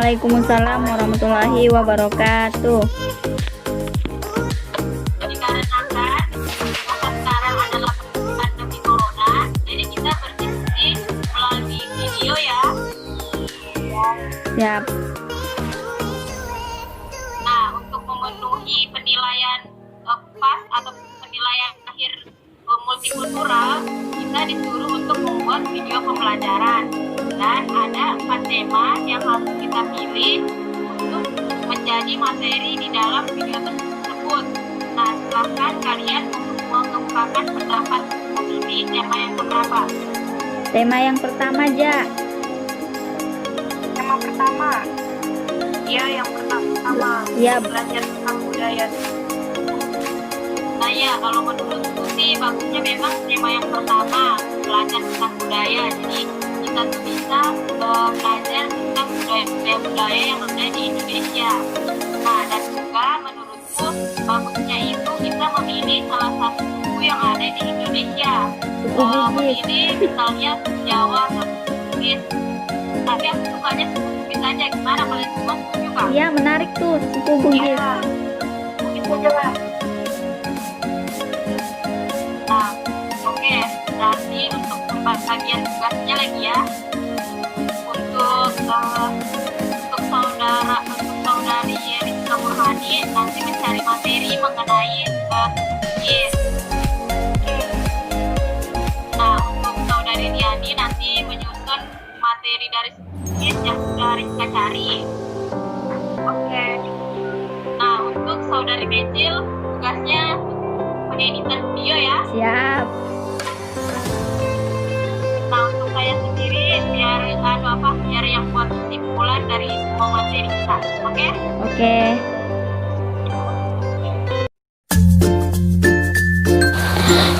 Waalaikumsalam warahmatullahi wabarakatuh. Dikarenakan masa sekarang adalah pandemi corona, jadi kita berdiskusi melalui video ya. Siap. Nah, untuk memenuhi penilaian pas atau penilaian akhir multikultural, kita disuruh untuk membuat video pembelajaran. Dan ada 4 tema yang harus kita pilih untuk menjadi materi di dalam video tersebut. Nah, silakan kalian mengemukakan pendapat memilih tema yang keberapa. Tema yang pertama, Ja. Tema pertama. Iya, yang pertama. Iya. Belajar tentang budaya. Nah ya, kalau menurutku sih bagusnya memang tema yang pertama, belajar tentang budaya. Jadi kita tuh bisa belajar tentang budaya-budaya yang ada di Indonesia. Nah, dan juga menurutku bagusnya itu kita memilih salah satu suku yang ada di Indonesia. Memilih misalnya Jawa atau Bugis. Tapi aku sukanya suku Bugis aja. Gimana, kalian semua setuju kan? Iya, menarik tuh suku Bugis. Iya, Bugis aja lah. Nah, oke, nanti untuk pembagian tugasnya lagi ya. Untuk saudari Rizka Burhani nanti mencari materi mengenai Bugis. Nah, untuk saudari Diani nanti menyusun materi dari Bugis yang sudah Rizka cari. Oke. Nah, untuk saudari Becil tugasnya mengeditan video ya. Siap. Nah, untuk saya sendiri biar yang buat kesimpulan dari semua materi kita. Oke? Oke.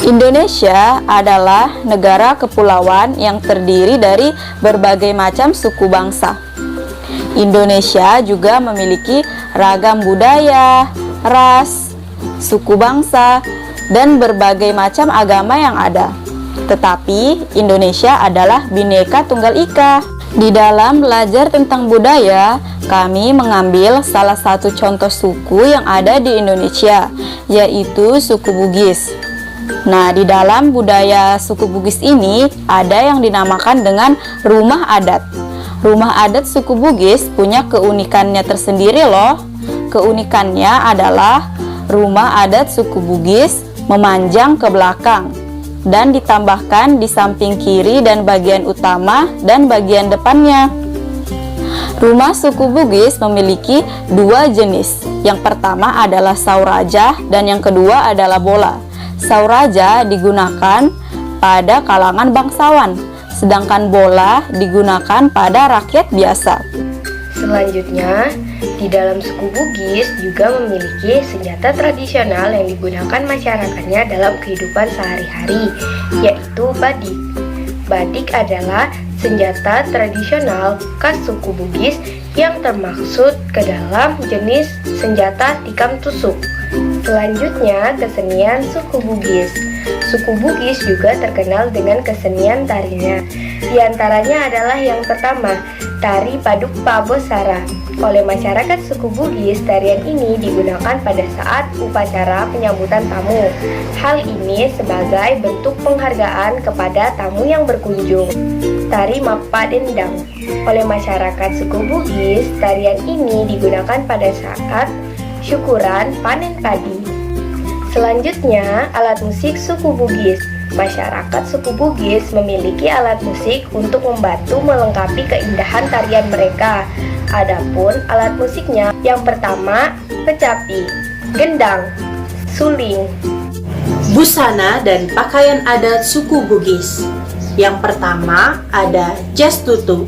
Indonesia adalah negara kepulauan yang terdiri dari berbagai macam suku bangsa. Indonesia juga memiliki ragam budaya, ras, suku bangsa, dan berbagai macam agama yang ada. Tetapi Indonesia adalah Bhinneka Tunggal Ika. Di dalam belajar tentang budaya, kami mengambil salah satu contoh suku yang ada di Indonesia, yaitu suku Bugis. Nah, di dalam budaya suku Bugis ini ada yang dinamakan dengan rumah adat. Rumah adat suku Bugis punya keunikannya tersendiri loh. Keunikannya adalah rumah adat suku Bugis memanjang ke belakang dan ditambahkan di samping kiri dan bagian utama dan bagian depannya. Rumah suku Bugis memiliki 2 jenis. Yang pertama adalah sauraja dan yang kedua adalah bola. Sauraja digunakan pada kalangan bangsawan, sedangkan bola digunakan pada rakyat biasa. Selanjutnya, di dalam suku Bugis juga memiliki senjata tradisional yang digunakan masyarakatnya dalam kehidupan sehari-hari, yaitu badik. Badik adalah senjata tradisional khas suku Bugis yang termaksud ke dalam jenis senjata tikam tusuk. Selanjutnya, kesenian suku Bugis. Suku Bugis juga terkenal dengan kesenian tarinya. Di antaranya adalah yang pertama, tari Paduk Pabosara. Oleh masyarakat suku Bugis, tarian ini digunakan pada saat upacara penyambutan tamu. Hal ini sebagai bentuk penghargaan kepada tamu yang berkunjung. Tari Mapadendang. Oleh masyarakat suku Bugis, tarian ini digunakan pada saat syukuran panen padi. Selanjutnya, alat musik suku Bugis. Masyarakat suku Bugis memiliki alat musik untuk membantu melengkapi keindahan tarian mereka. Adapun alat musiknya, yang pertama, kecapi, gendang, suling. Busana dan pakaian adat suku Bugis. Yang pertama ada jas tutu.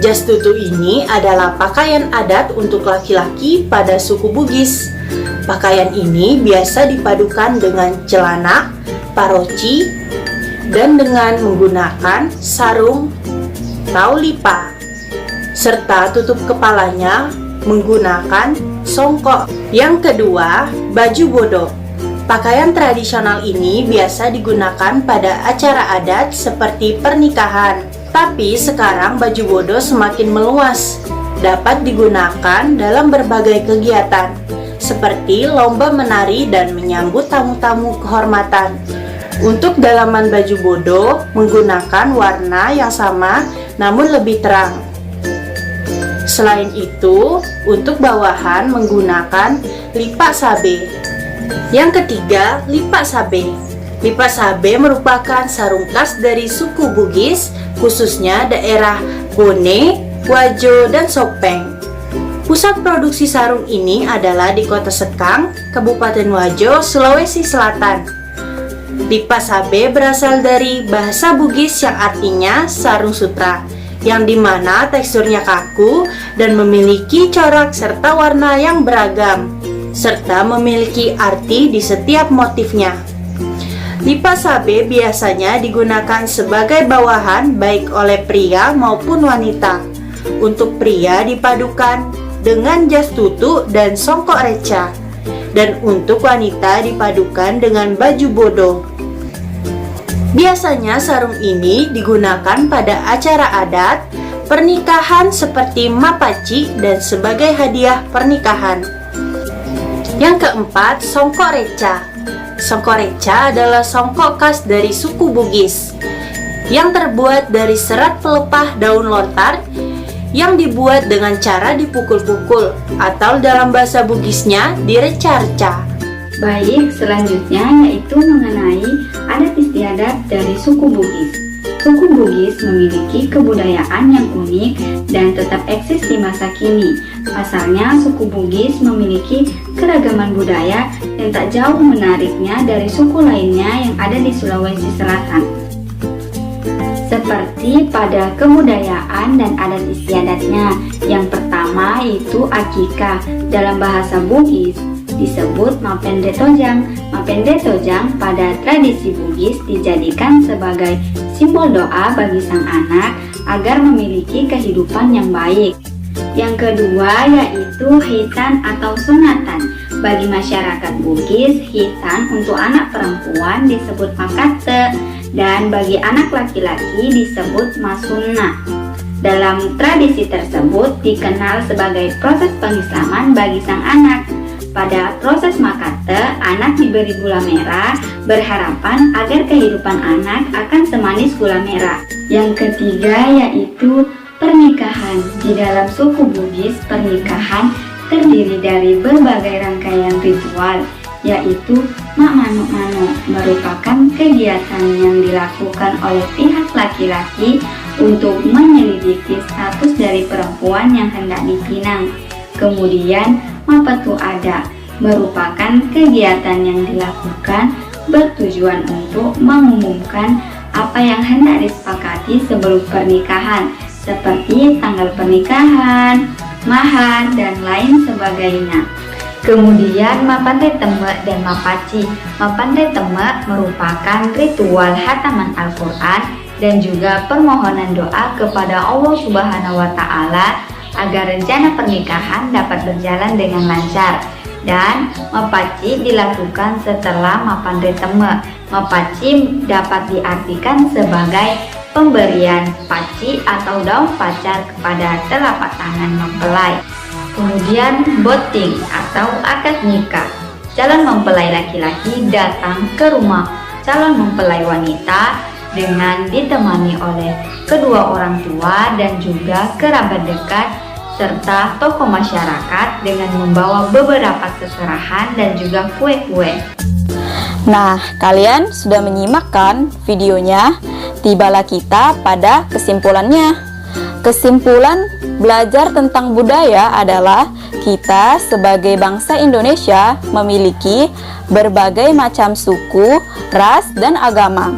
Jas tutu ini adalah pakaian adat untuk laki-laki pada suku Bugis. Pakaian ini biasa dipadukan dengan celana, paroci, dan dengan menggunakan sarung taulipa, serta tutup kepalanya menggunakan songkok. Yang kedua, baju bodo. Pakaian tradisional ini biasa digunakan pada acara adat seperti pernikahan. Tapi sekarang baju bodo semakin meluas. dapat digunakan dalam berbagai kegiatan, seperti lomba menari dan menyambut tamu-tamu kehormatan. Untuk dalaman baju bodo menggunakan warna yang sama namun lebih terang. Selain itu, untuk bawahan menggunakan lipak sabe. Yang ketiga, lipak sabe. Lipak sabe merupakan sarung khas dari suku Bugis, khususnya daerah Bone, Wajo, dan Sopeng. Pusat produksi sarung ini adalah di Kota Sekang, Kabupaten Wajo, Sulawesi Selatan. Lipak sabe berasal dari bahasa Bugis yang artinya sarung sutra, yang dimana teksturnya kaku dan memiliki corak serta warna yang beragam, serta memiliki arti di setiap motifnya. Lipak sabe biasanya digunakan sebagai bawahan baik oleh pria maupun wanita. Untuk pria dipadukan dengan jas tutu dan songkok reca, dan untuk wanita dipadukan dengan baju bodo. Biasanya sarung ini digunakan pada acara adat, pernikahan seperti mapaci dan sebagai hadiah pernikahan. Yang keempat, songkok reca. Songkok reca adalah songkok khas dari suku Bugis yang terbuat dari serat pelepah daun lontar yang dibuat dengan cara dipukul-pukul atau dalam bahasa Bugisnya direca-reca. Baik, selanjutnya yaitu mengenai adat istiadat dari suku Bugis. Suku Bugis memiliki kebudayaan yang unik dan tetap eksis di masa kini. Pasalnya, suku Bugis memiliki keragaman budaya yang tak jauh menariknya dari suku lainnya yang ada di Sulawesi Selatan. Seperti pada kebudayaan dan adat istiadatnya. Yang pertama yaitu akikah. Dalam bahasa Bugis disebut Mapende Tojang. Mapende Tojang pada tradisi Bugis dijadikan sebagai simbol doa bagi sang anak agar memiliki kehidupan yang baik. Yang kedua yaitu hitan atau sunatan. Bagi masyarakat Bugis, hitan untuk anak perempuan disebut makate dan bagi anak laki-laki disebut masunna. Dalam tradisi tersebut dikenal sebagai proses pengislaman bagi sang anak. Pada proses makate, anak diberi gula merah, berharapan agar kehidupan anak akan semanis gula merah. Yang ketiga yaitu pernikahan. Di dalam suku Bugis, pernikahan terdiri dari berbagai rangkaian ritual, yaitu mak manuk-manuk, merupakan kegiatan yang dilakukan oleh pihak laki-laki untuk menyelidiki status dari perempuan yang hendak dipinang. Kemudian Mapatu Ada merupakan kegiatan yang dilakukan bertujuan untuk mengumumkan apa yang hendak disepakati sebelum pernikahan, seperti tanggal pernikahan, mahar, dan lain sebagainya. Kemudian Mapandai Teme dan Mapaci. Mapandai Teme merupakan ritual hataman Al-Quran dan juga permohonan doa kepada Allah Subhanahu wa Ta'ala agar rencana pernikahan dapat berjalan dengan lancar. Dan Mapaci dilakukan setelah Mapandai Teme. Mapaci dapat diartikan sebagai pemberian paci atau daun pacar kepada telapak tangan mempelai. Kemudian boting atau akad nikah. Calon mempelai laki-laki datang ke rumah calon mempelai wanita dengan ditemani oleh kedua orang tua dan juga kerabat dekat serta tokoh masyarakat dengan membawa beberapa seserahan dan juga kue-kue. Nah, kalian sudah menyimak kan videonya? Tibalah kita pada kesimpulannya. Kesimpulan belajar tentang budaya adalah kita sebagai bangsa Indonesia memiliki berbagai macam suku, ras, dan agama.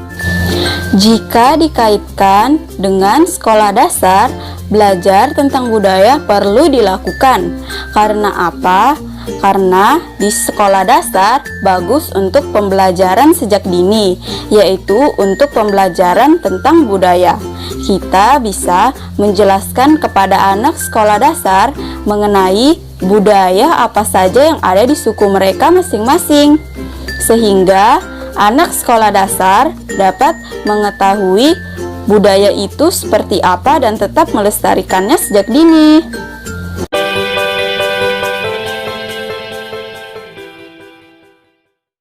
Jika dikaitkan dengan sekolah dasar, belajar tentang budaya perlu dilakukan. Karena apa? Karena di sekolah dasar bagus untuk pembelajaran sejak dini, yaitu untuk pembelajaran tentang budaya. Kita bisa menjelaskan kepada anak sekolah dasar mengenai budaya apa saja yang ada di suku mereka masing-masing, sehingga anak sekolah dasar dapat mengetahui budaya itu seperti apa dan tetap melestarikannya sejak dini.